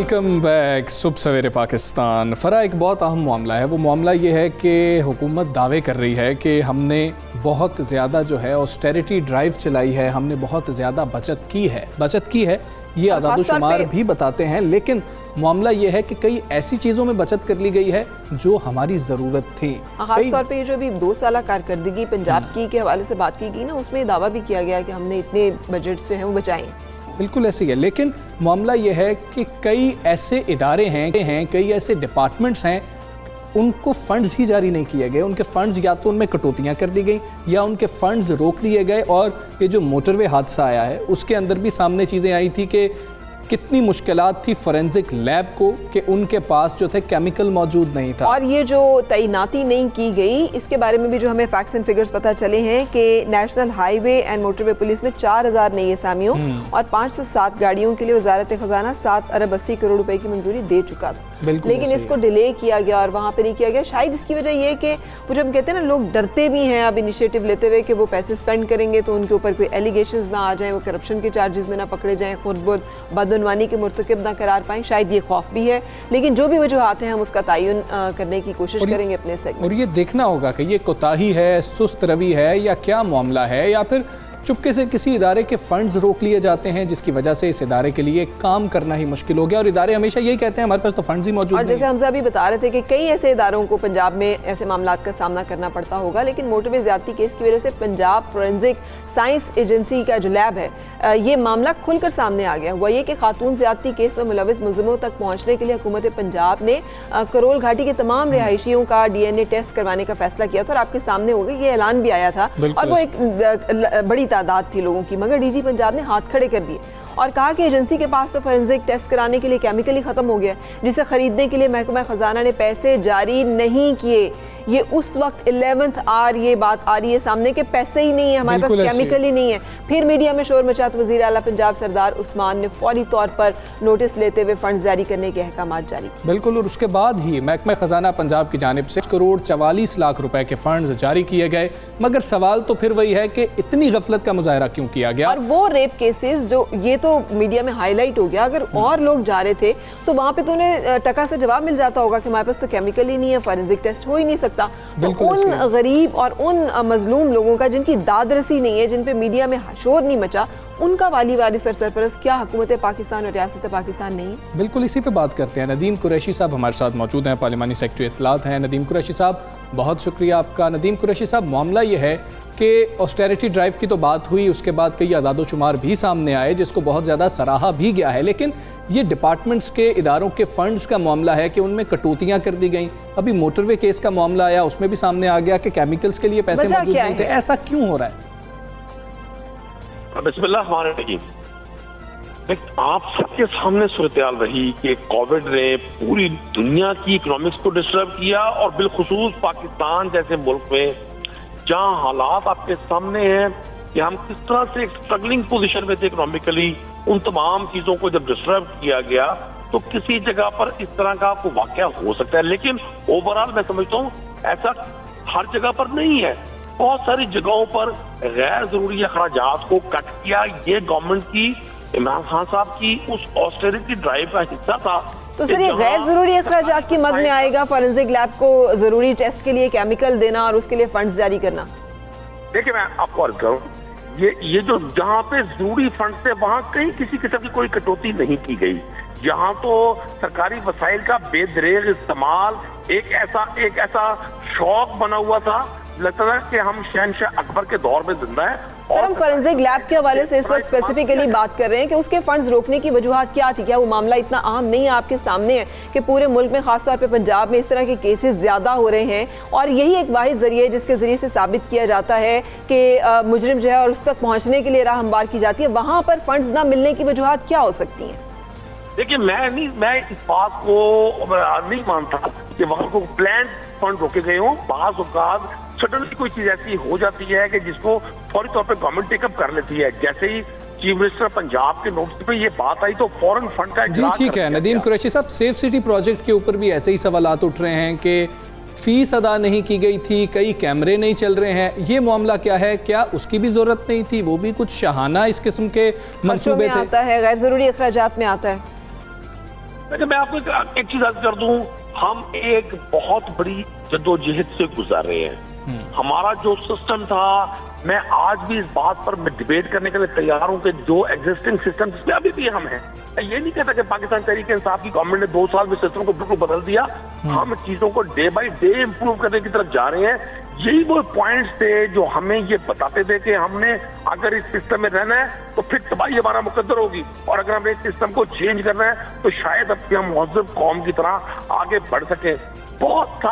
Welcome back सुबह सवेरे पाकिस्तान। फरा एक बहुत अहम मामला है। वो मामला ये है कि हुकूमत दावे कर रही है कि हमने बहुत ज़्यादा जो है ऑस्टेरिटी ड्राइव चलाई है, हमने बहुत ज़्यादा बचत की है ये आदादोशुमार भी बताते हैं, लेकिन मामला ये है कि कई ऐसी चीज़ों में बचत कर ली गई है जो हमारी ज़रूरत थी। खास तौर पे ये जो अभी 2 साल कारकर्दगी पंजाब की के हवाले से बात की गई ना, उसमें दावा भी किया गया कि हमने इतने बजट जो हैं वो बचाए। बिल्कुल ऐसे ही है, लेकिन मामला ये है कि कई ऐसे इदारे हैं, कई ऐसे डिपार्टमेंट्स हैं, उनको फंड्स ही जारी नहीं किए गए। उनके फंड्स या तो उनमें कटौतियां कर दी गई या उनके फंड्स रोक दिए गए। और ये जो मोटरवे हादसा आया है उसके अंदर भी सामने चीज़ें आई थी कि कितनी मुश्किलात थी फोरेंसिक लैब को कि उनके पास जो थे केमिकल मौजूद नहीं था। और ये जो तैनाती नहीं की गई, इसके बारे में भी जो हमें फैक्ट्स एंड फिगर्स पता चले हैं कि national highway and motorway police में 4000 नई असामियों और 507 गाड़ियों के लिए वजारत खजाना 7 अरब 80 करोड़ रुपए की मंजूरी दे चुका था, लेकिन इसको डिले किया गया और वहाँ पे नहीं किया गया। शायद इसकी वजह ये कि वो जब कहते हैं ना, लोग डरते भी हैं अब इनिशिएटिव लेते हुए कि वो पैसे स्पेंड करेंगे तो उनके ऊपर कोई एलिगेशंस ना आ जाएं, वो करप्शन के चार्जेस में ना पकड़े जाएं, खुद बदनवानी के मुर्तकिब ना करार पाएं। शायद ये खौफ भी है, लेकिन जो भी वजूहात हैं हम उसका तयन करने की कोशिश करेंगे अपने सेगमेंट। और ये देखना होगा कि ये कोताही है, सुस्त रवि है या क्या मामला है, या फिर चुपके से किसी इदारे के फंड्स रोक लिए जाते हैं जिसकी वजह से इस इदारे के लिए काम करना ही मुश्किल हो गया। और इदारे हमेशा यही कहते हैं हमारे पास तो फंड्स ही मौजूद नहीं। और जैसे हमजा अभी बता रहे थे कि कई ऐसे इदारों को पंजाब में ऐसे मामलात का सामना करना पड़ता होगा, लेकिन मोटरवे ज़्यादती केस की वजह से पंजाब फोरेंसिक साइंस एजेंसी का जो लैब है, ये मामला खुलकर सामने आ गया। हुआ ये कि खातून ज़्यादती केस में मुलविस मुलज़िमों तक पहुँचने के लिए हुकूमत पंजाब ने करोल घाटी के तमाम रिहायशियों का DNA टेस्ट करवाने का फैसला किया था और आपके सामने हो गया, ये ऐलान भी आया था और वो एक बड़ी तादाद थी लोगों की। मगर डीजी पंजाब ने हाथ खड़े कर दिए और कहा कि एजेंसी के पास तो फोरेंसिक टेस्ट कराने के लिए केमिकल ही खत्म हो गया, जिसे खरीदने के लिए महकमा खजाना ने पैसे जारी नहीं किए। ये उस वक्त 11th आवर ये बात आ रही है सामने के पैसे ही नहीं है, हमारे पास केमिकल ही नहीं है। फिर मीडिया में शोर मचा तो वज़ीर आला पंजाब सरदार उस्मान ने फौरी तौर पर नोटिस लेते हुए फंड जारी करने के अहकाम जारी किए। बिल्कुल, और उसके बाद ही महकमा खजाना पंजाब की जानिब से 1 करोड़ 44 लाख रुपए के फंड्स जारी किए गए। मगर सवाल तो फिर वही है कि इतनी गफलत का मुजाहरा क्यों किया गया। और वो रेप केसेस जो ये तो मीडिया में हाईलाइट हो गया, अगर और लोग जा रहे थे तो वहाँ पे तो उन्हें टका से जवाब मिल जाता होगा कि हमारे पास तो केमिकल ही नहीं है, फोरेंसिक टेस्ट हो ही नहीं सकता। तो उन गरीब और उन मजलूम लोगों का जिनकी दादरसी नहीं है, जिन पे मीडिया में शोर नहीं मचा, उनका वाली वारिस और सरपरस्त क्या हुकूमत पाकिस्तान और रियासत पाकिस्तान नहीं? बिल्कुल इसी पे बात करते हैं। नदीम कुरैशी साहब हमारे साथ मौजूद हैं, पार्लिमानी सेक्रेटरी इत्तलात हैं। नदीम कुरैशी साहब, बहुत शुक्रिया आपका। नदीम कुरैशी साहब, मामला ये है कि ऑस्टेरिटी ड्राइव की तो बात हुई, उसके बाद कई आदादोशुमार भी सामने आए जिसको बहुत ज़्यादा सराहा भी गया है, लेकिन ये डिपार्टमेंट्स के इदारों के फंड्स का मामला है कि उन्में कटौतियाँ कर दी गई। अभी मोटरवे केस का मामला आया, उसमें भी सामने आ गया कि केमिकल्स के लिए पैसे मौजूद नहीं थे। ऐसा क्यों हो रहा है? बिस्मिल्लाह, आप सबके सामने सूरत-ए-हाल रही कि कोविड ने पूरी दुनिया की इकोनॉमिक्स को डिस्टर्ब किया और बिलखुसूस पाकिस्तान जैसे मुल्क में जहां हालात आपके सामने हैं कि हम किस तरह से एक स्ट्रगलिंग पोजीशन में थे इकोनॉमिकली, उन तमाम चीजों को जब डिस्टर्ब किया गया तो किसी जगह पर इस तरह का कोई वाकया हो सकता है। लेकिन ओवरऑल मैं समझता हूँ ऐसा हर जगह पर नहीं है। बहुत सारी जगहों पर गैर जरूरी अखराजात को कट किया। ये गवर्नमेंट की, इमरान खान साहब की उस ऑस्टेरिटी ड्राइव का हिस्सा था। तो सर, ये गैर जरूरी अखराजात की मद में आएगा फोरेंसिक लैब को जरूरी टेस्ट के लिए केमिकल देना और उसके लिए फंड्स जारी करना? देखिए, मैं आपको अर्ज करूं, ये जो जहाँ पे जरूरी फंड थे वहाँ कहीं किसी किस्म की कोई कटौती नहीं की गई। यहाँ तो सरकारी वसाइल का बेदरेग इस्तेमाल एक ऐसा शौक बना हुआ था, लगता था कि हम शहनशाह अकबर के दौर में जिंदा है। सर, हम फोरेंसिक लैब के हवाले से इस वक्त स्पेसिफिकली बात कर रहे हैं कि उसके फंड्स रोकने की वजूहत क्या थी? क्या वो मामला इतना अहम नहीं है? आपके सामने है कि पूरे मुल्क में, खासतौर पे पंजाब में इस तरह के केसेस ज़्यादा हो रहे हैं और यही एक वाहिद जरिए जिसके ज़रिए से साबित किया जाता है कि मुजरिम जो है और उस तक पहुँचने के लिए राह हमवार की जाती है। वहाँ पर फंड्स ना मिलने की वजूहत क्या हो सकती हैं? देखिए, मैं इस बात को नहीं मानता कि वहाँ को प्लान फंड रोके गए हों। बाज़ औक़ात सडनली कोई चीज ऐसी हो जाती है कि जिसको फौरी तौर पे गवर्नमेंट टेकअप कर लेती है। जैसे ही चीफ मिनिस्टर पंजाब के नोटिस पे ये बात आई तो फौरन फंड का जी ठीक है। नदीम कुरैशी साहब, सेफ सिटी प्रोजेक्ट के ऊपर भी ऐसे ही सवालात उठ रहे हैं कि फीस अदा नहीं की गई थी, कई कैमरे नहीं चल रहे हैं, ये मामला क्या है? क्या उसकी भी जरूरत नहीं थी? वो भी कुछ शहाना इस किस्म के मंसूबे थे? आता है, गैर जरूरी अखराजात में आता है। لیکن میں آپ کو ایک چیز عرض کر دوں، ہم ایک بہت بڑی جدوجہد سے گزر رہے ہیں. ہمارا جو سسٹم تھا، میں آج بھی اس بات پر میں ڈیبیٹ کرنے کے لیے تیار ہوں کہ جو ایگزسٹنگ سسٹم جس میں ابھی بھی ہم ہیں، میں یہ نہیں کہتا کہ پاکستان تحریک انصاف کی گورنمنٹ نے 2 سال میں سسٹم کو بالکل بدل دیا. ہم چیزوں کو ڈے بائی ڈے امپروو کرنے کی طرف جا رہے ہیں. یہی وہ پوائنٹس تھے جو ہمیں یہ بتاتے تھے کہ ہم نے اگر اس سسٹم میں رہنا ہے تو پھر تباہی ہمارا مقدر ہوگی، اور اگر ہم اس سسٹم کو چینج کرنا ہے تو شاید اب ہم مہذب قوم کی طرح آگے بڑھ سکیں. بہت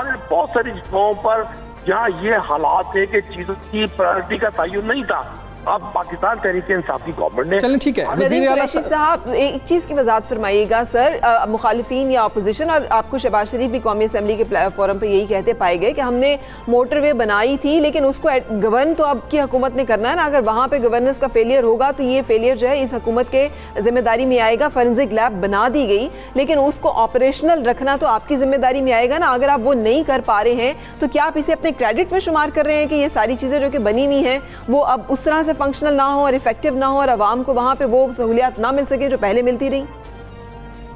ساری جگہوں پر جہاں یہ حالات ہے کہ چیزوں کی پرائرٹی کا تعین نہیں تھا، اب پاکستان تحریک انصاف کی گورنمنٹ نے. چلیں ٹھیک ہے، ندیم قریشی صاحب ایک چیز کی وضاحت فرمائیے گا سر. مخالفین یا اپوزیشن، اور آپ کو شہباز شریف بھی قومی اسمبلی کے فورم پہ یہی کہتے پائے گئے کہ ہم نے موٹر وے بنائی تھی لیکن اس کو گورن تو اب کی حکومت نے کرنا ہے نا. اگر وہاں پہ گورننس کا فیلئر ہوگا تو یہ فیلئر جو ہے اس حکومت کے ذمہ داری میں آئے گا. فورنزک لیب بنا دی گئی لیکن اس کو آپریشنل رکھنا تو آپ کی ذمہ داری میں آئے گا نا. اگر آپ وہ نہیں کر پا رہے ہیں تو کیا آپ اسے اپنے کریڈٹ میں شمار کر رہے ہیں کہ یہ ساری چیزیں جو کہ بنی ہوئی ہیں وہ اب اس طرح سے فنکشنل نہ ہو اور افیکٹو نہ ہو اور عوام کو وہاں پہ وہ سہولیات نہ مل سکے جو پہلے ملتی رہی؟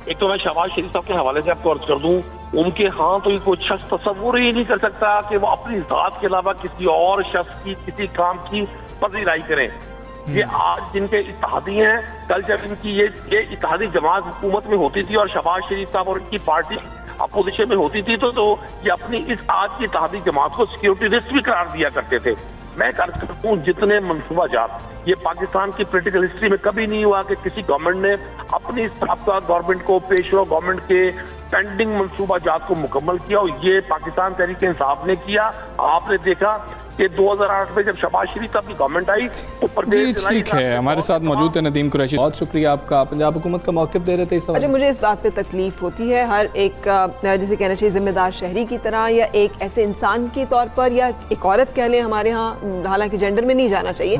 ایک تو میں شہباز شریف صاحب کے حوالے سے آپ کو عرض کر دوں، ان کے ہاں تو یہ کوئی شخص تصور ہی نہیں کر سکتا کہ وہ اپنی ذات کے علاوہ کسی اور شخص کی کسی کام کی پذیرائی کریں. یہ آج جن کے اتحادی ہیں، کل جب ان کی یہ اتحادی جماعت حکومت میں ہوتی تھی اور شہباز شریف صاحب اور ان کی پارٹی اپوزیشن میں ہوتی تھی تو یہ اپنی اس آج کی اتحادی جماعت کو سیکیورٹی رسک بھی قرار دیا کرتے تھے. میں عرض کرتا ہوں جتنے منصوبہ جات یہ پاکستان کی پولیٹیکل ہسٹری میں کبھی نہیں ہوا کہ کسی گورنمنٹ نے اپنی سابقہ گورنمنٹ کو پیشوا گورنمنٹ کے پینڈنگ منصوبہ جات کو مکمل کیا، اور یہ پاکستان تحریک انصاف نے کیا. آپ نے دیکھا کہ 2008 میں جب شہباز شریف صاحب کی گورنمنٹ آئی تو جی ٹھیک ہے، ہمارے ساتھ موجود ہے ندیم قریشی. بہت شکریہ آپ کا، پنجاب حکومت کا موقف دے رہے تھے اس حوالے سے. مجھے اس بات پہ تکلیف ہوتی ہے ہر ایک جسے کہنا چاہیے ذمہ دار شہری کی طرح یا ایک ایسے انسان کے طور پر یا ایک عورت کہہ لیں ہمارے ہاں، حالانکہ جینڈر میں نہیں جانا چاہیے،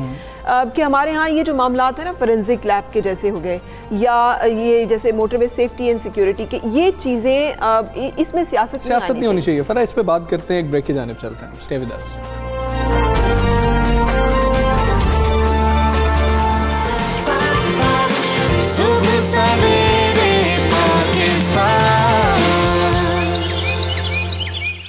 کہ ہمارے ہاں یہ جو معاملات ہیں نا فورنزک لیب کے جیسے ہو گئے یا یہ جیسے motor way safety and security کے، یہ چیزیں اس میں سیاست نہیں ہونی چاہیے. فرا اس پہ بات کرتے ہیں، ایک بریک کی جانب چلتے ہیں. Stay with us.